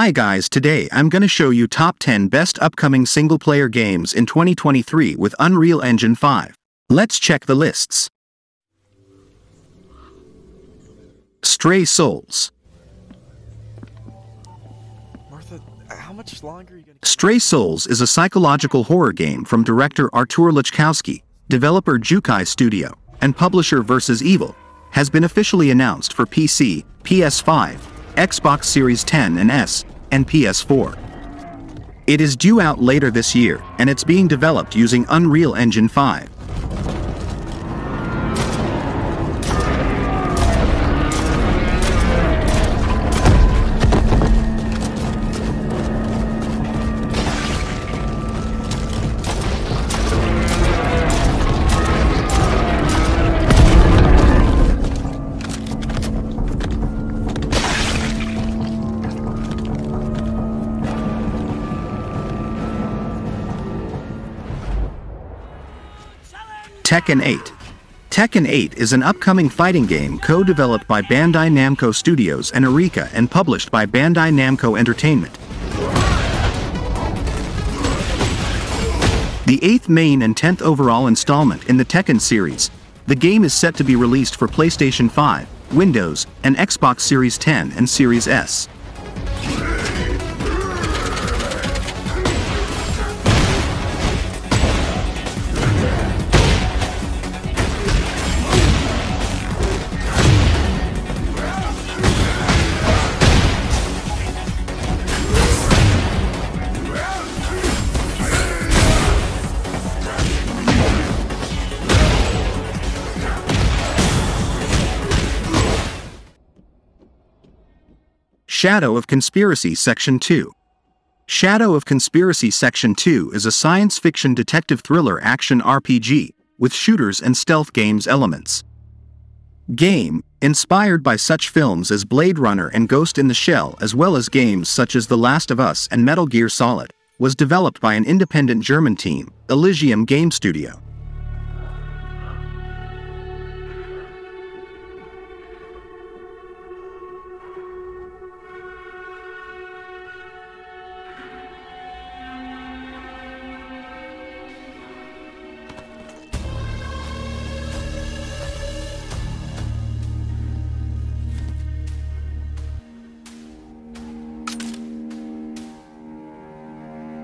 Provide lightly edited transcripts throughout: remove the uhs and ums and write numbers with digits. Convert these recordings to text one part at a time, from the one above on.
Hi guys, today I'm gonna show you top 10 best upcoming single-player games in 2023 with Unreal Engine 5. Let's check the lists. Stray Souls. Martha, how much longer are you gonna... Stray Souls is a psychological horror game from director Artur Lechkowski, developer Jukai Studio, and publisher Versus Evil, has been officially announced for PC, PS5, Xbox Series X and S, and PS4. It is due out later this year, and it's being developed using Unreal Engine 5. Tekken 8. Tekken 8 is an upcoming fighting game co-developed by Bandai Namco Studios and Eureka and published by Bandai Namco Entertainment. The 8th main and 10th overall installment in the Tekken series, the game is set to be released for PlayStation 5, Windows, and Xbox Series X and Series S. Shadow of Conspiracy Section 2. Shadow of Conspiracy Section 2 is a science fiction detective thriller action RPG with shooters and stealth games elements. Game, inspired by such films as Blade Runner and Ghost in the Shell as well as games such as The Last of Us and Metal Gear Solid, was developed by an independent German team, Elysium Game Studio.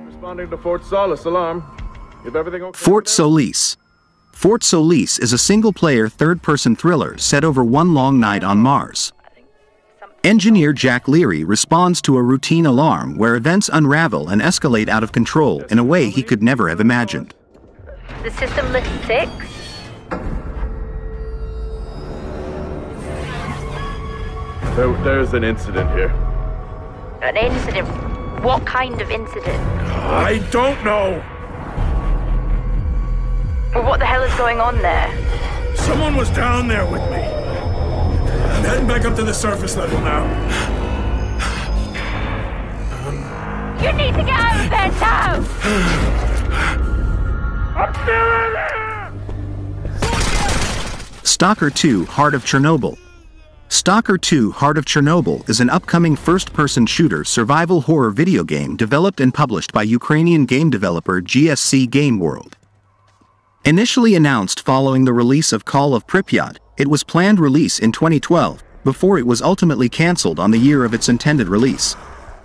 Responding to Fort Solis alarm. If everything okay. Fort Solis. Fort Solis is a single-player third-person thriller set over one long night on Mars. Engineer Jack Leary responds to a routine alarm where events unravel and escalate out of control in a way he could never have imagined. The system list 6? There's an incident here. An incident? What kind of incident? I don't know! Well, what the hell is going on there? Someone was down there with me. I'm heading back up to the surface level now. You need to get out of there now! I'm still in there! Stalker 2: Heart of Chernobyl. Stalker 2: Heart of Chernobyl is an upcoming first-person shooter survival horror video game developed and published by Ukrainian game developer GSC Game World. Initially announced following the release of Call of Pripyat, it was planned release in 2012, before it was ultimately cancelled on the year of its intended release.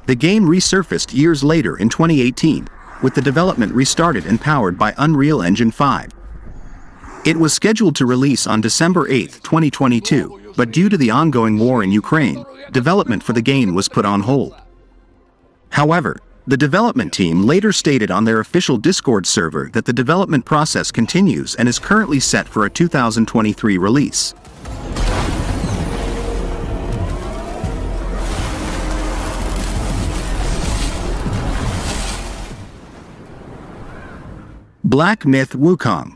The game resurfaced years later in 2018, with the development restarted and powered by Unreal Engine 5. It was scheduled to release on December 8, 2022, but due to the ongoing war in Ukraine, development for the game was put on hold. However, the development team later stated on their official Discord server that the development process continues and is currently set for a 2023 release. Black Myth: Wukong.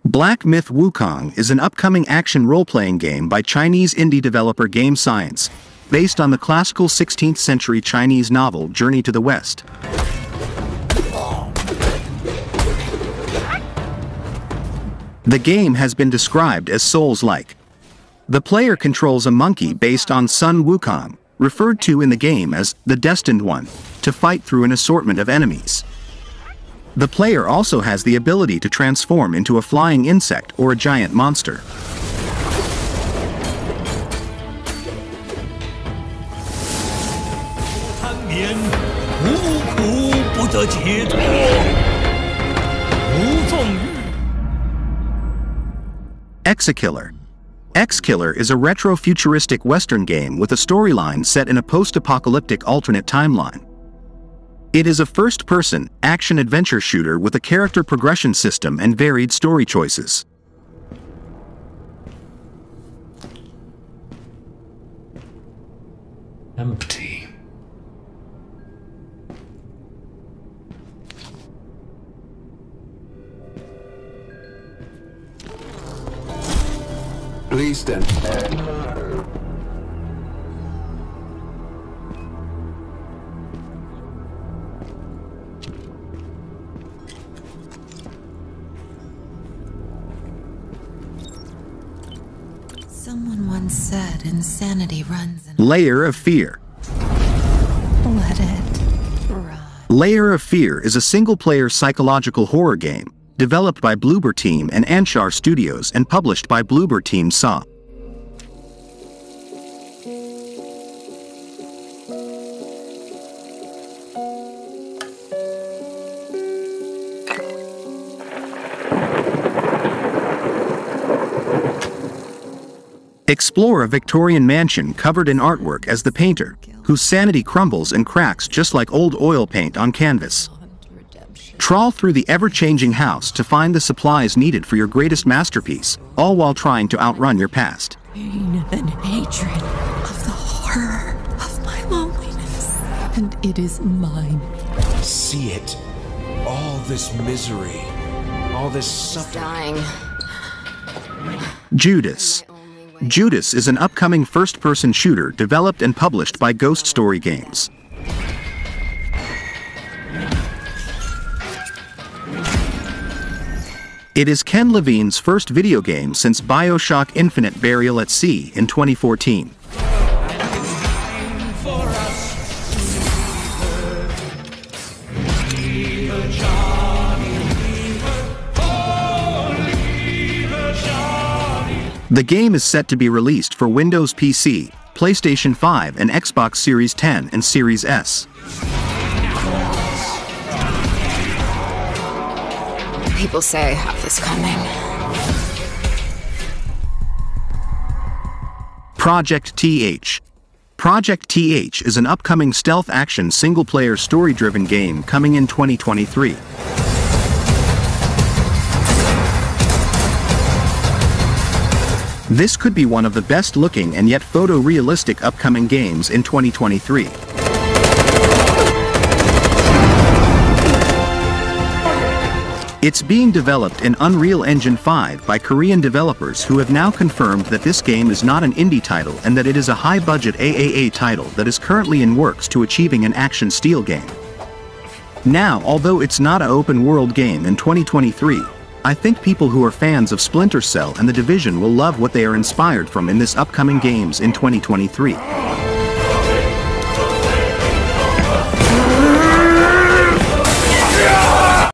Black Myth: Wukong is an upcoming action role-playing game by Chinese indie developer Game Science, based on the classical 16th-century Chinese novel Journey to the West. The game has been described as Souls-like. The player controls a monkey based on Sun Wukong, referred to in the game as the Destined One, to fight through an assortment of enemies. The player also has the ability to transform into a flying insect or a giant monster. Exekiller. Exekiller is a retro-futuristic Western game with a storyline set in a post-apocalyptic alternate timeline. It is a first-person, action-adventure shooter with a character progression system and varied story choices. Empty. Please stand. Someone once said insanity runs in... Layer of Fear. Let it run. Layer of Fear is a single-player psychological horror game, developed by Bloober Team and Anshar Studios and published by Bloober Team SA. Explore a Victorian mansion covered in artwork as the painter, whose sanity crumbles and cracks just like old oil paint on canvas. Trawl through the ever-changing house to find the supplies needed for your greatest masterpiece, all while trying to outrun your past. Pain and hatred of the horror of my loneliness, and it is mine. See it. All this misery. All this suffering. Dying. Judas. Judas is an upcoming first-person shooter developed and published by Ghost Story Games. It is Ken Levine's first video game since BioShock Infinite Burial at Sea in 2014. The game is set to be released for Windows PC, PlayStation 5 and Xbox Series X and Series S. People say I have this coming. Project TH. Project TH is an upcoming stealth-action single-player story-driven game coming in 2023. This could be one of the best-looking and yet photorealistic upcoming games in 2023. It's being developed in Unreal Engine 5 by Korean developers who have now confirmed that this game is not an indie title and that it is a high-budget AAA title that is currently in works to achieving an action steel game. Now, although it's not an open-world game in 2023, I think people who are fans of Splinter Cell and The Division will love what they are inspired from in this upcoming games in 2023.